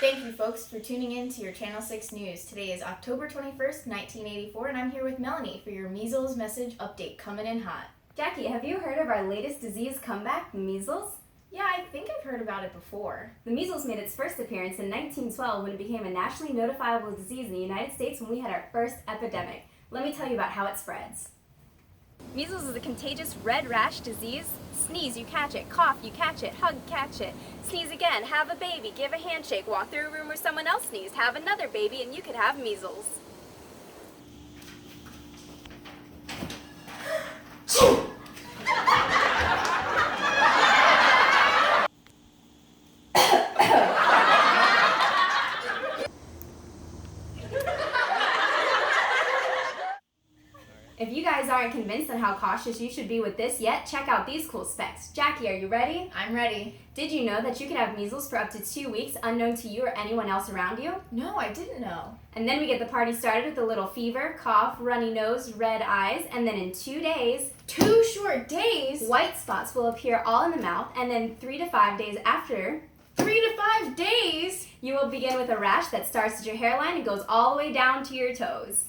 Thank you, folks, for tuning in to your Channel 6 News. Today is October 21st, 1984, and I'm here with Melanie for your measles message update coming in hot. Jackie, have you heard of our latest disease comeback, measles? Yeah, I think I've heard about it before. The measles made its first appearance in 1912 when it became a nationally notifiable disease in the United States when we had our first epidemic. Let me tell you about how it spreads. Measles is a contagious red rash disease. Sneeze, you catch it. Cough, you catch it. Hug, catch it. Sneeze again, have a baby, give a handshake, walk through a room where someone else sneezed, have another baby, and you could have measles. If you guys aren't convinced on how cautious you should be with this yet, check out these cool specs. Jackie, are you ready? I'm ready. Did you know that you could have measles for up to 2 weeks unknown to you or anyone else around you? No, I didn't know. And then we get the party started with a little fever, cough, runny nose, red eyes, and then in 2 days, 2 short days? white spots will appear all in the mouth, and then 3 to 5 days after, 3 to 5 days? you will begin with a rash that starts at your hairline and goes all the way down to your toes.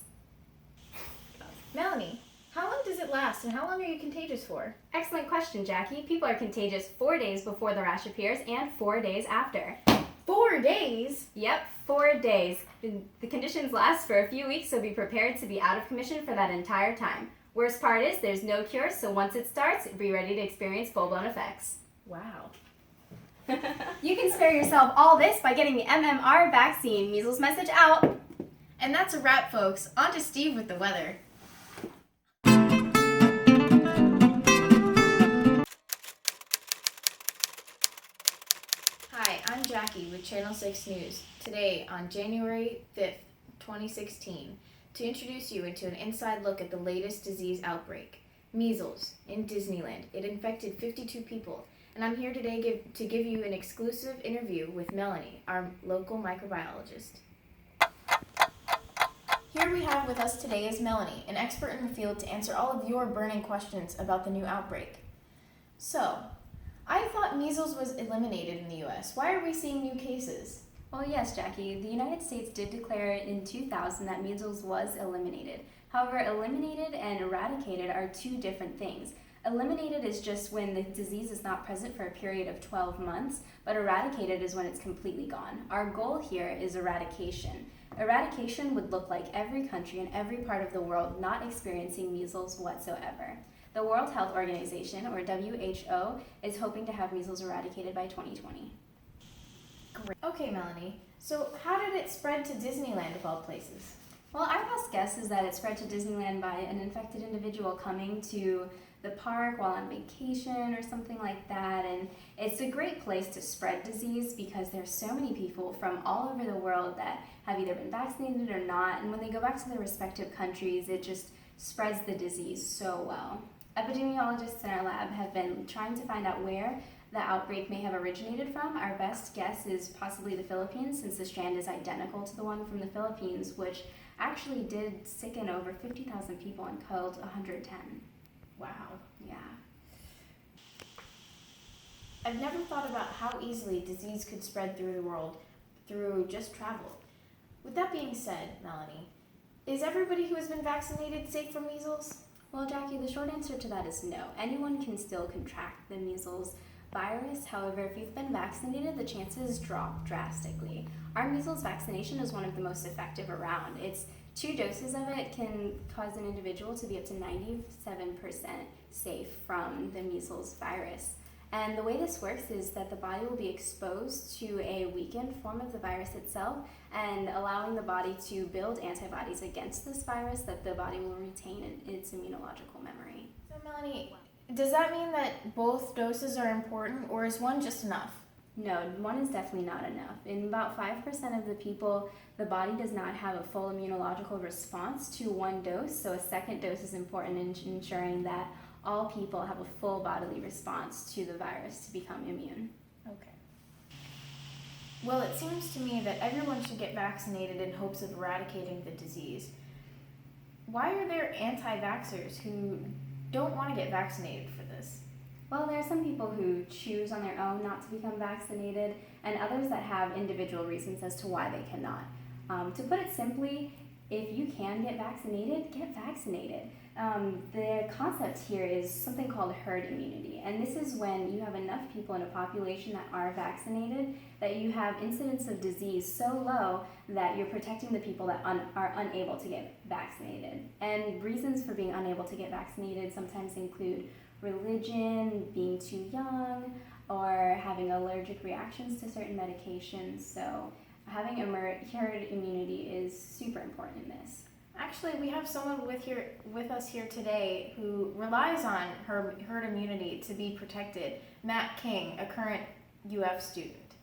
Melanie, how long does it last and how long are you contagious for? Excellent question, Jackie. People are contagious 4 days before the rash appears and 4 days after. 4 days? Yep, 4 days. The conditions last for a few weeks, so be prepared to be out of commission for that entire time. Worst part is there's no cure, so once it starts, be ready to experience full-blown effects. Wow. You can spare yourself all this by getting the MMR vaccine. Measles message out. And that's a wrap, folks. On to Steve with the weather. Hi, I'm Jackie with Channel 6 News. Today, on January 5th, 2016, to introduce you into an inside look at the latest disease outbreak, measles, in Disneyland. It infected 52 people, and I'm here today to give you an exclusive interview with Melanie, our local microbiologist. Here we have with us today is Melanie, an expert in the field to answer all of your burning questions about the new outbreak. So, I thought measles was eliminated in the U.S. Why are we seeing new cases? Well, yes, Jackie. The United States did declare in 2000 that measles was eliminated. However, eliminated and eradicated are two different things. Eliminated is just when the disease is not present for a period of 12 months, but eradicated is when it's completely gone. Our goal here is eradication. Eradication would look like every country and every part of the world not experiencing measles whatsoever. The World Health Organization, or WHO, is hoping to have measles eradicated by 2020. Great. Okay, Melanie. So how did it spread to Disneyland of all places? Well, our best guess is that it spread to Disneyland by an infected individual coming to the park while on vacation or something like that. And it's a great place to spread disease because there's so many people from all over the world that have either been vaccinated or not. And when they go back to their respective countries, it just spreads the disease so well. Epidemiologists in our lab have been trying to find out where the outbreak may have originated from. Our best guess is possibly the Philippines, since the strand is identical to the one from the Philippines, which actually did sicken over 50,000 people and killed 110. Wow. Yeah. I've never thought about how easily disease could spread through the world through just travel. With that being said, Melanie, is everybody who has been vaccinated safe from measles? Well, Jackie, the short answer to that is no. Anyone can still contract the measles virus. However, if you've been vaccinated, the chances drop drastically. Our measles vaccination is one of the most effective around. It's 2 doses of it can cause an individual to be up to 97% safe from the measles virus. And the way this works is that the body will be exposed to a weakened form of the virus itself and allowing the body to build antibodies against this virus that the body will retain in its immunological memory. So, Melanie, does that mean that both doses are important, or is one just enough? No, one is definitely not enough. In about 5% of the people, the body does not have a full immunological response to one dose, so a second dose is important in ensuring that all people have a full bodily response to the virus to become immune. Okay. Well, it seems to me that everyone should get vaccinated in hopes of eradicating the disease. Why are there anti-vaxxers who don't want to get vaccinated for this? Well, there are some people who choose on their own not to become vaccinated, and others that have individual reasons as to why they cannot. To put it simply, if you can get vaccinated. The concept here is something called herd immunity, and this is when you have enough people in a population that are vaccinated that you have incidence of disease so low that you're protecting the people that are unable to get vaccinated. And reasons for being unable to get vaccinated sometimes include religion, being too young, or having allergic reactions to certain medications. So having herd immunity is super important in this. Actually, we have someone with us here today who relies on herd immunity to be protected. Matt King, a current UF student.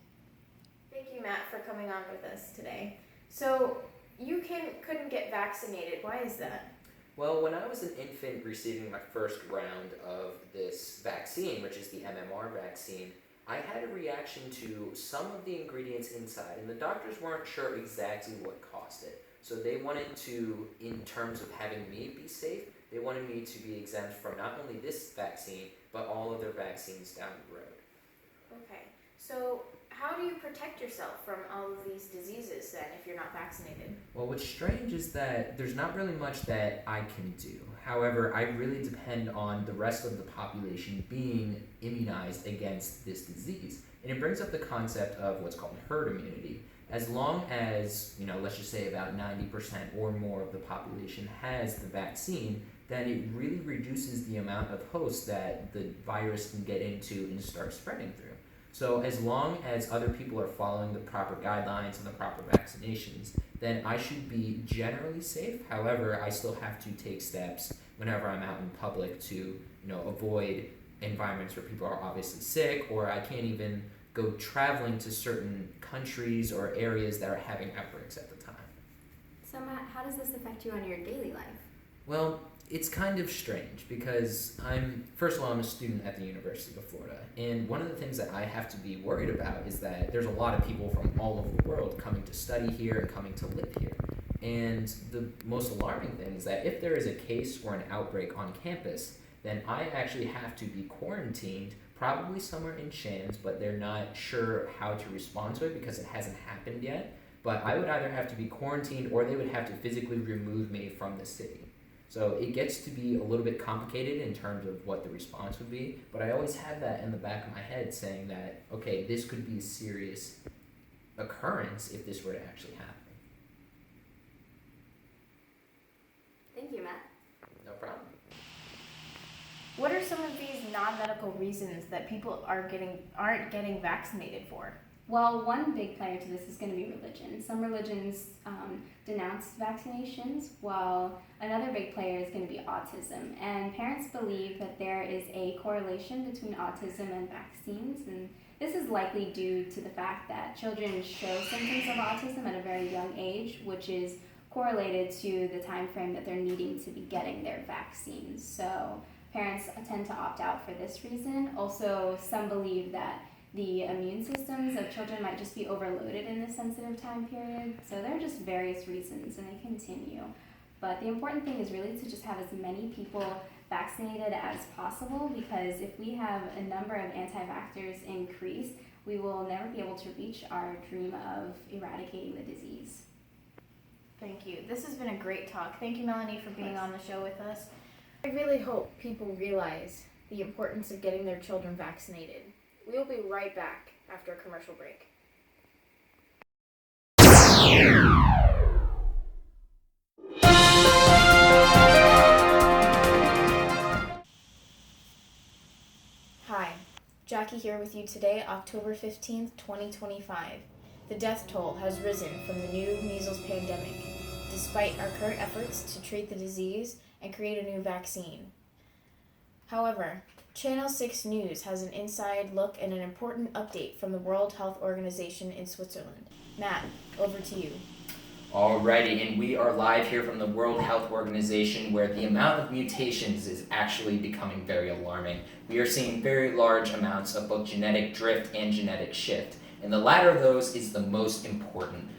Thank you, Matt, for coming on with us today. So you couldn't get vaccinated. Why is that? Well, when I was an infant receiving my first round of this vaccine, which is the MMR vaccine, I had a reaction to some of the ingredients inside, and the doctors weren't sure exactly what caused it. So they wanted to, in terms of having me be safe, they wanted me to be exempt from not only this vaccine, but all of their vaccines down the road. Okay, so how do you protect yourself from all of these diseases then if you're not vaccinated? Well, what's strange is that there's not really much that I can do. However, I really depend on the rest of the population being immunized against this disease. And it brings up the concept of what's called herd immunity. As long as, let's just say about 90% or more of the population has the vaccine, then it really reduces the amount of hosts that the virus can get into and start spreading through. So as long as other people are following the proper guidelines and the proper vaccinations, then I should be generally safe. However, I still have to take steps whenever I'm out in public to, avoid environments where people are obviously sick, or I can't even go traveling to certain countries or areas that are having outbreaks at the time. So Matt, how does this affect you on your daily life? Well, it's kind of strange because I'm a student at the University of Florida, and one of the things that I have to be worried about is that there's a lot of people from all over the world coming to study here and coming to live here. And the most alarming thing is that if there is a case or an outbreak on campus, then I actually have to be quarantined, probably somewhere in Shands, but they're not sure how to respond to it because it hasn't happened yet. But I would either have to be quarantined or they would have to physically remove me from the city. So it gets to be a little bit complicated in terms of what the response would be, but I always have that in the back of my head saying that, okay, this could be a serious occurrence if this were to actually happen. Thank you, Matt. No problem. What are some of these non-medical reasons that people aren't getting vaccinated for? Well, one big player to this is going to be religion. Some religions denounce vaccinations, while another big player is going to be autism. And parents believe that there is a correlation between autism and vaccines, and this is likely due to the fact that children show symptoms of autism at a very young age, which is correlated to the time frame that they're needing to be getting their vaccines. So parents tend to opt out for this reason. Also, some believe that the immune systems of children might just be overloaded in this sensitive time period. So there are just various reasons, and they continue. But the important thing is really to just have as many people vaccinated as possible, because if we have a number of anti-vaxxers increase, we will never be able to reach our dream of eradicating the disease. Thank you. This has been a great talk. Thank you, Melanie, for being on the show with us. I really hope people realize the importance of getting their children vaccinated. We will be right back after a commercial break. Hi, Jackie here with you today, October 15th, 2025. The death toll has risen from the new measles pandemic, despite our current efforts to treat the disease and create a new vaccine. However, Channel 6 News has an inside look and an important update from the World Health Organization in Switzerland. Matt, over to you. Alrighty, and we are live here from the World Health Organization, where the amount of mutations is actually becoming very alarming. We are seeing very large amounts of both genetic drift and genetic shift, and the latter of those is the most important.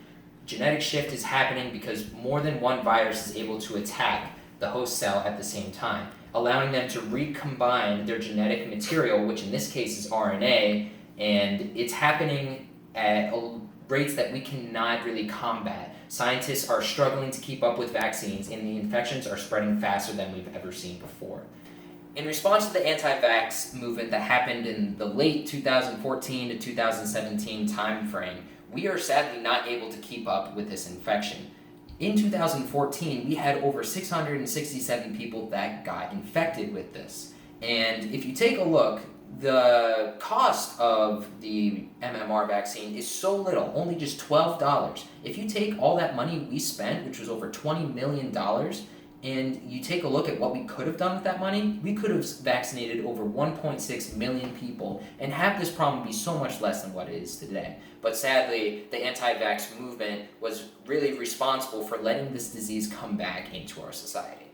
Genetic shift is happening because more than one virus is able to attack the host cell at the same time. allowing them to recombine their genetic material, which in this case is RNA, and it's happening at rates that we cannot really combat. Scientists are struggling to keep up with vaccines, and the infections are spreading faster than we've ever seen before. In response to the anti-vax movement that happened in the late 2014 to 2017 timeframe, we are sadly not able to keep up with this infection. In 2014, we had over 667 people that got infected with this. And if you take a look, the cost of the MMR vaccine is so little, only just $12. If you take all that money we spent, which was over $20 million, and you take a look at what we could have done with that money, we could have vaccinated over 1.6 million people and have this problem be so much less than what it is today. But sadly, the anti-vax movement was really responsible for letting this disease come back into our society.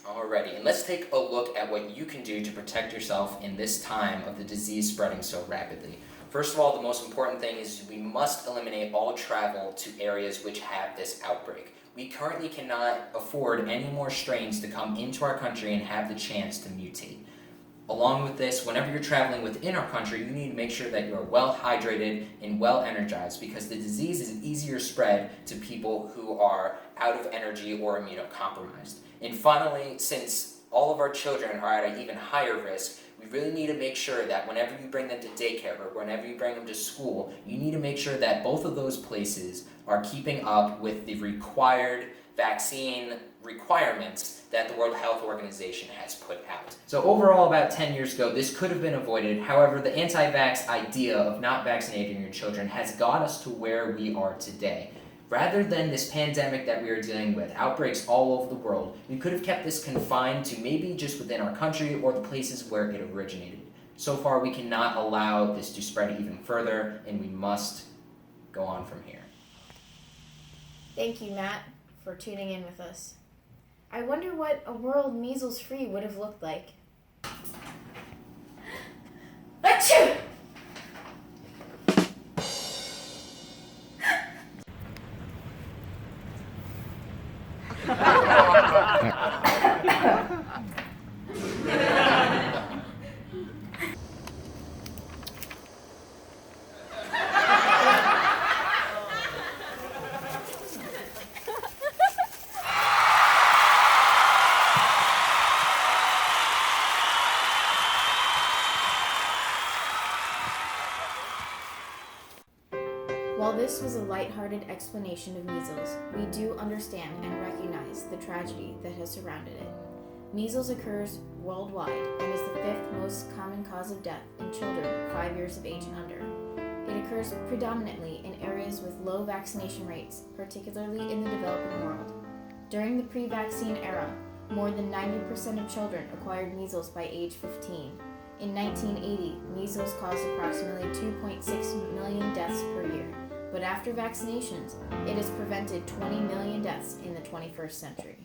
Alrighty, and let's take a look at what you can do to protect yourself in this time of the disease spreading so rapidly. First of all, the most important thing is we must eliminate all travel to areas which have this outbreak. We currently cannot afford any more strains to come into our country and have the chance to mutate. Along with this, whenever you're traveling within our country, you need to make sure that you're well hydrated and well energized, because the disease is easier spread to people who are out of energy or immunocompromised. And finally, since all of our children are at an even higher risk, we really need to make sure that whenever you bring them to daycare or whenever you bring them to school, you need to make sure that both of those places are keeping up with the required vaccine requirements that the World Health Organization has put out. So overall, about 10 years ago, this could have been avoided. However, the anti-vax idea of not vaccinating your children has got us to where we are today. Rather than this pandemic that we are dealing with, outbreaks all over the world, we could have kept this confined to maybe just within our country or the places where it originated. So far, we cannot allow this to spread even further, and we must go on from here. Thank you, Matt, for tuning in with us. I wonder what a world measles-free would have looked like. Achoo! While this was a lighthearted explanation of measles, we do understand and recognize the tragedy that has surrounded it. Measles occurs worldwide and is the 5th most common cause of death in children 5 years of age and under. It occurs predominantly in areas with low vaccination rates, particularly in the developing world. During the pre-vaccine era, more than 90% of children acquired measles by age 15. In 1980, measles caused approximately 2.6 million deaths per year. But after vaccinations, it has prevented 20 million deaths in the 21st century.